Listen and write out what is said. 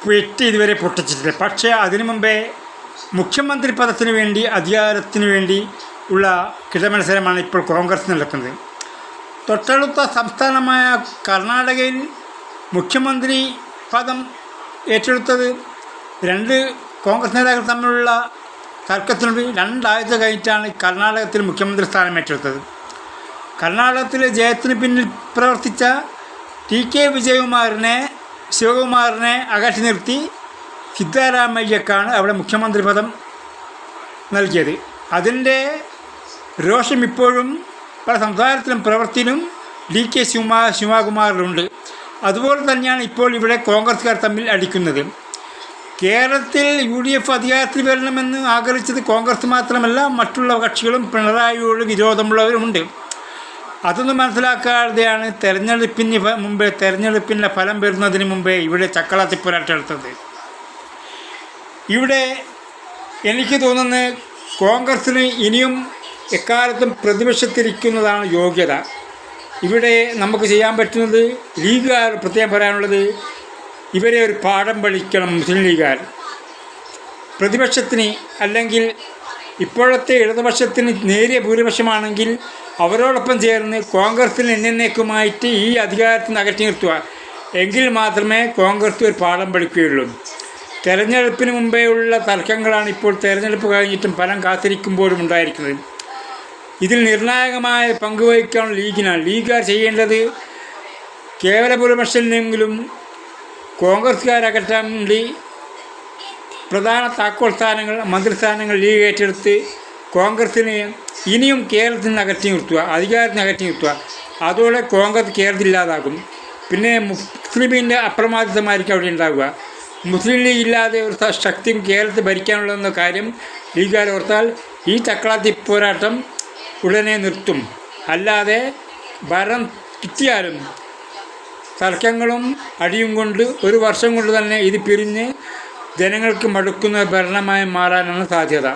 പെട്ടി ഇതുവരെ പൊട്ടിച്ചിട്ടില്ല. പക്ഷേ അതിനു മുമ്പേ മുഖ്യമന്ത്രി പദത്തിന് വേണ്ടി, അധികാരത്തിന് വേണ്ടി ഉള്ള കിടമത്സരമാണ് ഇപ്പോൾ കോൺഗ്രസ് നടക്കുന്നത്. തൊട്ടടുത്ത സംസ്ഥാനമായ കർണാടകയിൽ മുഖ്യമന്ത്രി പദം ഏറ്റെടുത്തത് രണ്ട് കോൺഗ്രസ് നേതാക്കൾ തമ്മിലുള്ള തർക്കത്തിനുള്ളിൽ 2 ആഴ്ച കഴിഞ്ഞിട്ടാണ് കർണാടകത്തിൽ മുഖ്യമന്ത്രി സ്ഥാനം ഏറ്റെടുത്തത്. കർണാടകത്തിലെ ജയത്തിന് പിന്നിൽ പ്രവർത്തിച്ച TK ശിവകുമാറിനെ അകറ്റി നിർത്തി സിദ്ധരാമയ്യക്കാണ് അവിടെ മുഖ്യമന്ത്രി പദം നൽകിയത്. അതിൻ്റെ രോഷം ഇപ്പോഴും പല സംസ്ഥാനത്തിലും പ്രവർത്തിയിലും DK ശിവകുമാറിലുണ്ട്. അതുപോലെ തന്നെയാണ് ഇപ്പോൾ ഇവിടെ കോൺഗ്രസ്സുകാർ തമ്മിൽ അടിക്കുന്നത്. കേരളത്തിൽ UDF അധികാരത്തിൽ വരണമെന്ന് ആഗ്രഹിച്ചത് കോൺഗ്രസ് മാത്രമല്ല, മറ്റുള്ള കക്ഷികളും പിണറായിയോട് വിരോധമുള്ളവരുമുണ്ട്. അതൊന്നും മനസ്സിലാക്കാതെയാണ് തെരഞ്ഞെടുപ്പിൻ്റെ ഫലം വരുന്നതിന് മുമ്പേ ഇവിടെ ചക്കളാത്തി പോരാട്ടം എടുത്തത്. ഇവിടെ എനിക്ക് തോന്നുന്നത് കോൺഗ്രസ്സിന് ഇനിയും എക്കാലത്തും പ്രതിപക്ഷത്തിരിക്കുന്നതാണ് യോഗ്യത. ഇവിടെ നമുക്ക് ചെയ്യാൻ പറ്റുന്നത്, ലീഗുകാർ പ്രത്യേകം പറയാനുള്ളത്, ഇവരെ ഒരു പാഠം പഠിക്കണം. മുസ്ലിം ലീഗുകാർ പ്രതിപക്ഷത്തിന്, അല്ലെങ്കിൽ ഇപ്പോഴത്തെ ഇടതുപക്ഷത്തിന് നേരിയ ഭൂരിപക്ഷമാണെങ്കിൽ അവരോടൊപ്പം ചേർന്ന് കോൺഗ്രസ്സിന് എന്നേക്കുമായിട്ട് ഈ അധികാരത്തിൽ നിന്ന് അകറ്റി നിർത്തുക. എങ്കിൽ മാത്രമേ കോൺഗ്രസ് ഒരു പാഠം പഠിക്കുകയുള്ളൂ. തെരഞ്ഞെടുപ്പിന് മുമ്പേ ഉള്ള തർക്കങ്ങളാണ് ഇപ്പോൾ തെരഞ്ഞെടുപ്പ് കഴിഞ്ഞിട്ടും ഫലം കാത്തിരിക്കുമ്പോഴും ഉണ്ടായിരിക്കുന്നത്. ഇതിൽ നിർണായകമായ പങ്കുവഹിക്കാനുള്ള ലീഗിനാണ്. ലീഗുകാർ ചെയ്യേണ്ടത് കേവല ഭൂരിപക്ഷമെങ്കിലും കോൺഗ്രസ്സുകാരകറ്റാൻ വേണ്ടി പ്രധാന താക്കോൽ സ്ഥാനങ്ങൾ, മന്ത്രിസ്ഥാനങ്ങൾ ലീഗ് ഏറ്റെടുത്ത് കോൺഗ്രസ്സിന് ഇനിയും കേരളത്തിൽ നിന്ന് അകറ്റി നിർത്തുക, അധികാരത്തിന് അകറ്റി നിർത്തുക. അതോടെ കോൺഗ്രസ് കേരളത്തിലില്ലാതാകും. പിന്നെ മുസ്ലിമിൻ്റെ അപ്രമാദിത്വമായിരിക്കും അവിടെ ഉണ്ടാവുക. മുസ്ലിം ലീഗ് ഇല്ലാതെ ഒരു ശക്തിയും കേരളത്തിൽ ഭരിക്കാനുള്ളതെന്ന കാര്യം ലീഗുകാർ ഓർത്താൽ ഈ ചക്കളാത്തി പോരാട്ടം ഉടനെ നിർത്തും. അല്ലാതെ ഭരണം കിട്ടിയാലും തർക്കങ്ങളും അടിയും കൊണ്ട് 1 വർഷം കൊണ്ട് തന്നെ ഇത് പിരിഞ്ഞ് ജനങ്ങൾക്ക് മടുക്കുന്ന ഭരണമായി മാറാനാണ് സാധ്യത.